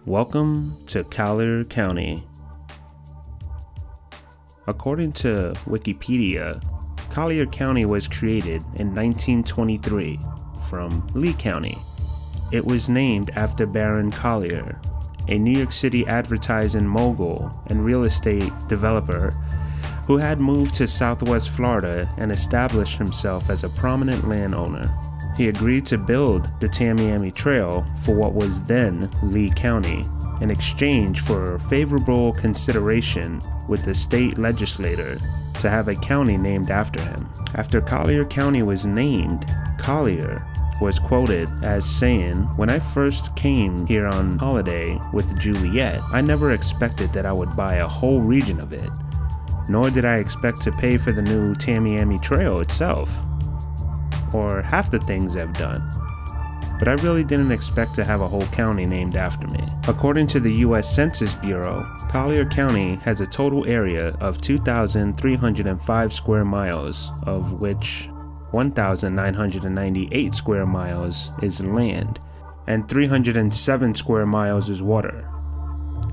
Welcome to Collier County. According to Wikipedia, Collier County was created in 1923 from Lee County. It was named after Baron Collier, a New York City advertising mogul and real estate developer who had moved to Southwest Florida and established himself as a prominent landowner. He agreed to build the Tamiami Trail for what was then Lee County in exchange for favorable consideration with the state legislature to have a county named after him. After Collier County was named, Collier was quoted as saying, "When I first came here on holiday with Juliet, I never expected that I would buy a whole region of it, nor did I expect to pay for the new Tamiami Trail itself, or half the things I've done. But I really didn't expect to have a whole county named after me." According to the U.S. Census Bureau, Collier County has a total area of 2,305 square miles, of which 1,998 square miles is land, and 307 square miles is water.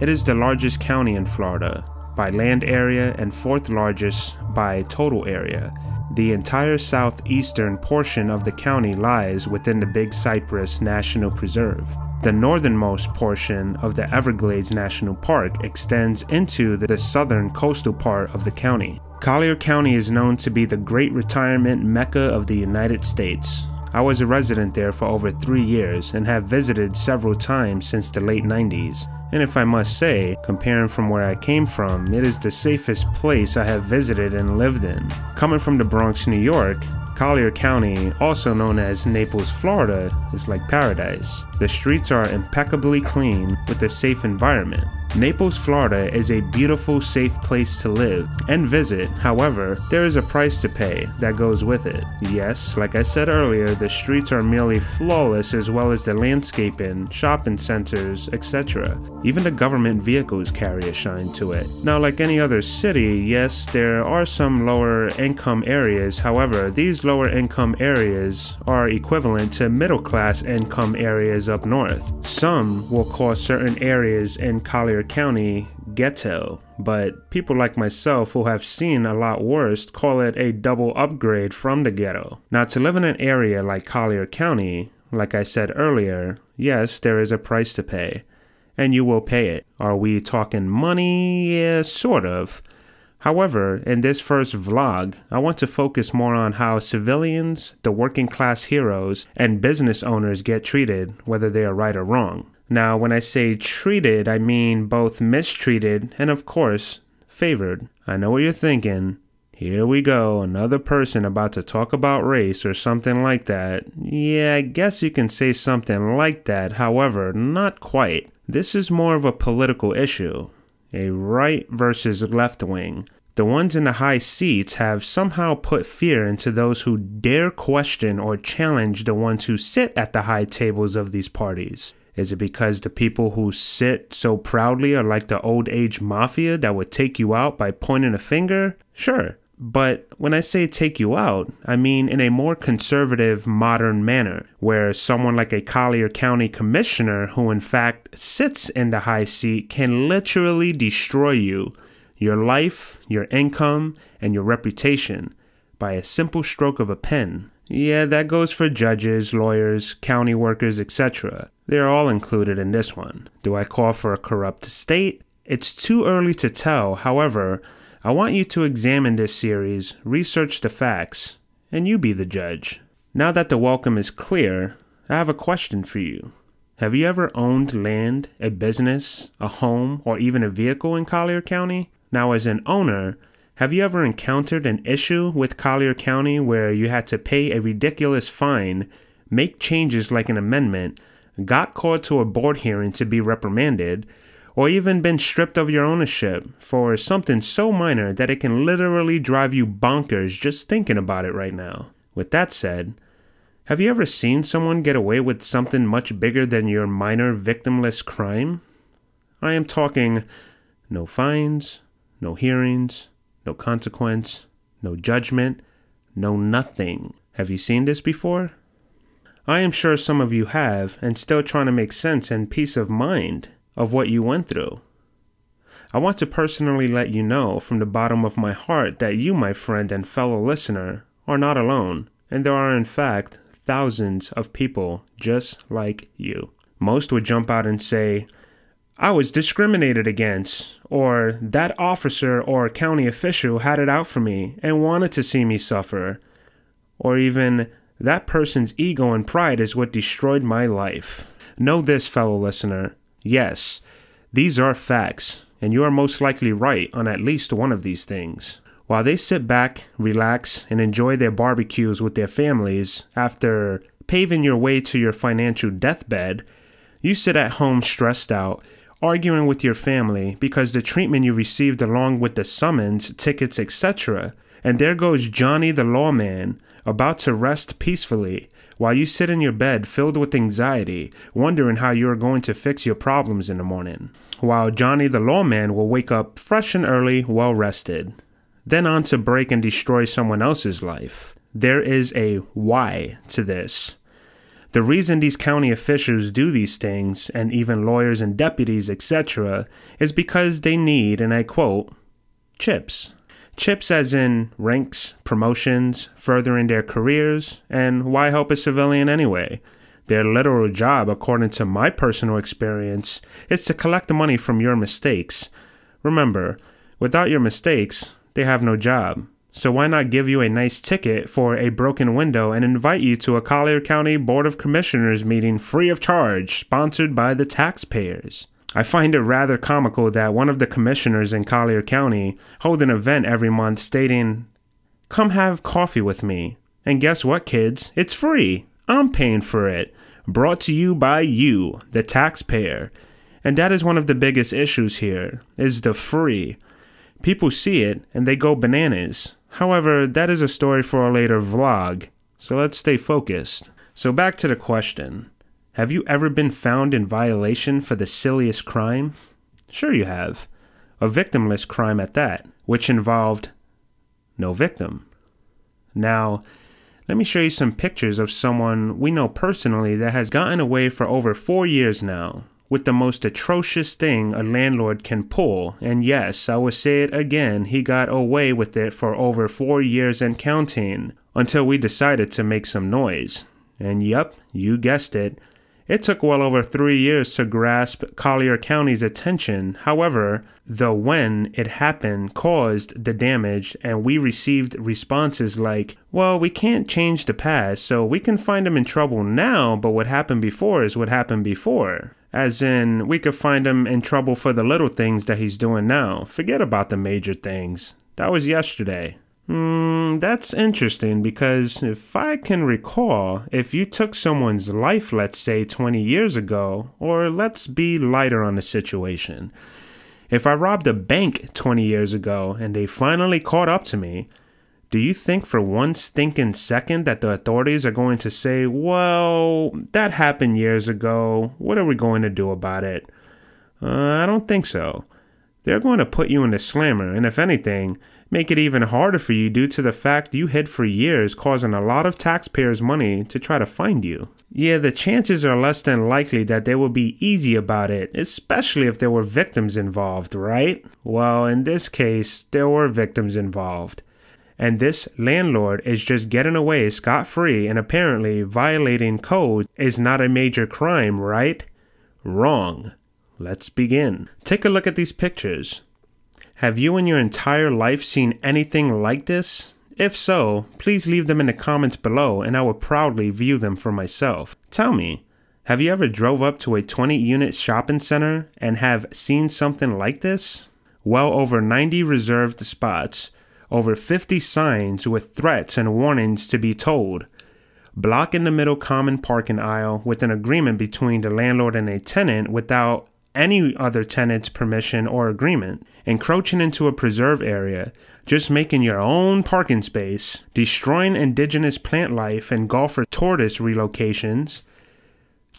It is the largest county in Florida by land area and fourth largest by total area. The entire southeastern portion of the county lies within the Big Cypress National Preserve. The northernmost portion of the Everglades National Park extends into the southern coastal part of the county. Collier County is known to be the great retirement mecca of the United States. I was a resident there for over 3 years and have visited several times since the late 90s. And if I must say, comparing from where I came from, it is the safest place I have visited and lived in. Coming from the Bronx, New York, Collier County, also known as Naples, Florida, is like paradise. The streets are impeccably clean with a safe environment. Naples, Florida is a beautiful, safe place to live and visit. However, there is a price to pay that goes with it. Yes, like I said earlier, the streets are merely flawless as well as the landscaping, shopping centers, etc. Even the government vehicles carry a shine to it. Now, like any other city, yes, there are some lower income areas. However, these lower income areas are equivalent to middle class income areas up north. Some will call certain areas in Collier County ghetto, but people like myself who have seen a lot worse call it a double upgrade from the ghetto. Now, to live in an area like Collier County, like I said earlier, yes, there is a price to pay, and you will pay it. Are we talking money? Yeah, sort of. However, in this first vlog, I want to focus more on how civilians, the working class heroes, and business owners get treated, whether they are right or wrong. Now, when I say treated, I mean both mistreated and, of course, favored. I know what you're thinking. Here we go, another person about to talk about race or something like that. Yeah, I guess you can say something like that, however, not quite. This is more of a political issue. A right versus left wing. The ones in the high seats have somehow put fear into those who dare question or challenge the ones who sit at the high tables of these parties. Is it because the people who sit so proudly are like the old age mafia that would take you out by pointing a finger? Sure. But when I say take you out, I mean in a more conservative, modern manner, where someone like a Collier County commissioner who in fact sits in the high seat can literally destroy you, your life, your income, and your reputation by a simple stroke of a pen. Yeah, that goes for judges, lawyers, county workers, etc. They're all included in this one. Do I call for a corrupt state? It's too early to tell. However, I want you to examine this series, research the facts, and you be the judge. Now that the welcome is clear, I have a question for you. Have you ever owned land, a business, a home, or even a vehicle in Collier County? Now, as an owner, have you ever encountered an issue with Collier County where you had to pay a ridiculous fine, make changes like an amendment, got called to a board hearing to be reprimanded, or even been stripped of your ownership for something so minor that it can literally drive you bonkers just thinking about it right now? With that said, have you ever seen someone get away with something much bigger than your minor victimless crime? I am talking no fines, no hearings, no consequence, no judgment, no nothing. Have you seen this before? I am sure some of you have, and still trying to make sense and peace of mind. of what you went through. I want to personally let you know from the bottom of my heart that you, my friend and fellow listener, are not alone, and there are in fact thousands of people just like you. Most would jump out and say, I was discriminated against, or that officer or county official had it out for me and wanted to see me suffer, or even that person's ego and pride is what destroyed my life. Know this, fellow listener, yes, these are facts, and you are most likely right on at least one of these things. While they sit back, relax, and enjoy their barbecues with their families after paving your way to your financial deathbed, you sit at home stressed out, arguing with your family because the treatment you received along with the summons, tickets, etc. And there goes Johnny the lawman, about to rest peacefully, while you sit in your bed filled with anxiety, wondering how you are going to fix your problems in the morning. While Johnny the lawman will wake up fresh and early, well rested, then on to break and destroy someone else's life. There is a why to this. The reason these county officials do these things, and even lawyers and deputies, etc., is because they need, and I quote, chips. Chips as in ranks, promotions, furthering their careers, and why help a civilian anyway? Their literal job, according to my personal experience, is to collect the money from your mistakes. Remember, without your mistakes, they have no job. So why not give you a nice ticket for a broken window and invite you to a Collier County Board of Commissioners meeting free of charge, sponsored by the taxpayers? I find it rather comical that one of the commissioners in Collier County hold an event every month stating, come have coffee with me. And guess what, kids? It's free. I'm paying for it. Brought to you by you, the taxpayer. And that is one of the biggest issues here, is the free. People see it and they go bananas. However, that is a story for a later vlog, so let's stay focused. So back to the question. Have you ever been found in violation for the silliest crime? Sure you have. A victimless crime at that, which involved no victim. Now, let me show you some pictures of someone we know personally that has gotten away for over 4 years now, with the most atrocious thing a landlord can pull, and yes, I will say it again, he got away with it for over 4 years and counting, until we decided to make some noise. And yep, you guessed it. It took well over 3 years to grasp Collier County's attention. However, the when it happened caused the damage, and we received responses like, well, we can't change the past, so we can find him in trouble now, but what happened before is what happened before. As in, we could find him in trouble for the little things that he's doing now. Forget about the major things. That was yesterday. That's interesting because if I can recall, if you took someone's life, let's say 20 years ago, or let's be lighter on the situation. If I robbed a bank 20 years ago and they finally caught up to me, do you think for one stinking second that the authorities are going to say, well, that happened years ago, what are we going to do about it? I don't think so. They're going to put you in the slammer, and if anything, make it even harder for you due to the fact you hid for years, causing a lot of taxpayers' money to try to find you. Yeah, the chances are less than likely that they will be easy about it, especially if there were victims involved, right? Well, in this case, there were victims involved. And this landlord is just getting away scot-free, and apparently violating code is not a major crime, right? Wrong. Let's begin. Take a look at these pictures. Have you in your entire life seen anything like this? If so, please leave them in the comments below and I will proudly view them for myself. Tell me, have you ever drove up to a 20-unit shopping center and have seen something like this? Well over 90 reserved spots, over 50 signs with threats and warnings to be told. Block in the middle common parking aisle with an agreement between the landlord and a tenant without any other tenant's permission or agreement. Encroaching into a preserve area, just making your own parking space, destroying indigenous plant life and golfer tortoise relocations.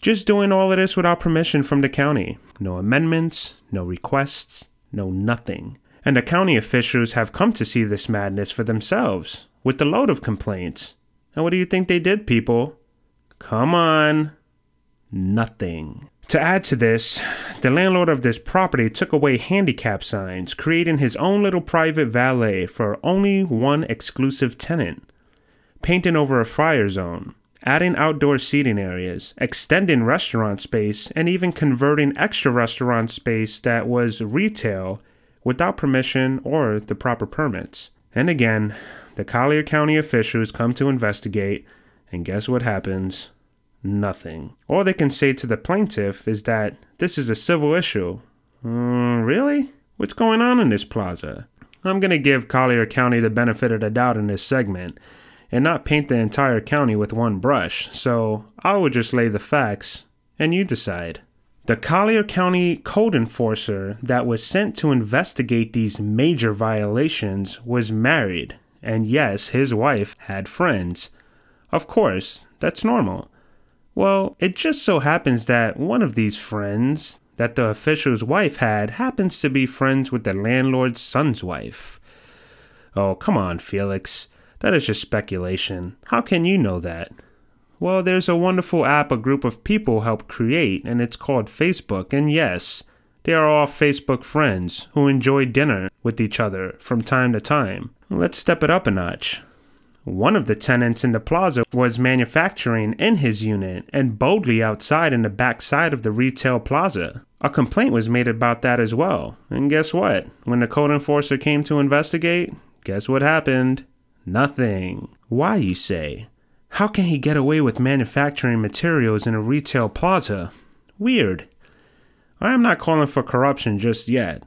Just doing all of this without permission from the county. No amendments, no requests, no nothing. And the county officials have come to see this madness for themselves, with the load of complaints. And what do you think they did, people? Come on. Nothing. To add to this, the landlord of this property took away handicap signs, creating his own little private valet for only one exclusive tenant, painting over a fire zone, adding outdoor seating areas, extending restaurant space, and even converting extra restaurant space that was retail without permission or the proper permits. And again, the Collier County officials come to investigate, and guess what happens? Nothing. All they can say to the plaintiff is that this is a civil issue. Really? What's going on in this plaza? I'm going to give Collier County the benefit of the doubt in this segment and not paint the entire county with one brush, so I will just lay the facts and you decide. The Collier County code enforcer that was sent to investigate these major violations was married, and yes, his wife had friends. Of course, that's normal. Well, it just so happens that one of these friends that the official's wife had happens to be friends with the landlord's son's wife. Oh, come on, Felix. That is just speculation. How can you know that? Well, there's a wonderful app a group of people helped create, and it's called Facebook, and yes, they are all Facebook friends who enjoy dinner with each other from time to time. Let's step it up a notch. One of the tenants in the plaza was manufacturing in his unit and boldly outside in the back side of the retail plaza. A complaint was made about that as well. And guess what? When the code enforcer came to investigate, guess what happened? Nothing. Why, you say? How can he get away with manufacturing materials in a retail plaza? Weird. I am not calling for corruption just yet.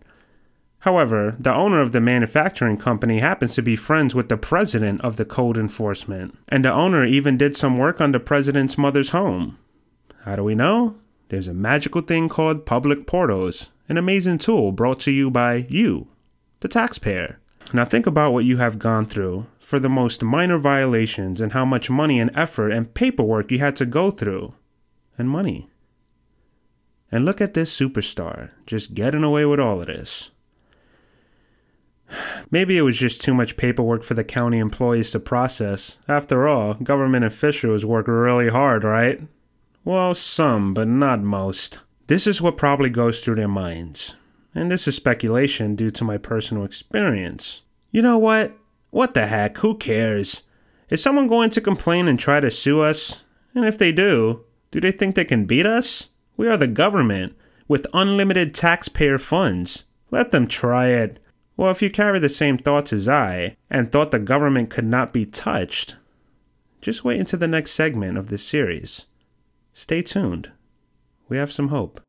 However, the owner of the manufacturing company happens to be friends with the president of the code enforcement, and the owner even did some work on the president's mother's home. How do we know? There's a magical thing called public portals, an amazing tool brought to you by you, the taxpayer. Now think about what you have gone through for the most minor violations and how much money and effort and paperwork you had to go through. And money. And look at this superstar, just getting away with all of this. Maybe it was just too much paperwork for the county employees to process. After all, government officials work really hard, right? Well, some, but not most. This is what probably goes through their minds. And this is speculation due to my personal experience. You know what? What the heck? Who cares? Is someone going to complain and try to sue us? And if they do they think they can beat us? We are the government, with unlimited taxpayer funds. Let them try it. Well, if you carry the same thoughts as I, and thought the government could not be touched, just wait until the next segment of this series. Stay tuned. We have some hope.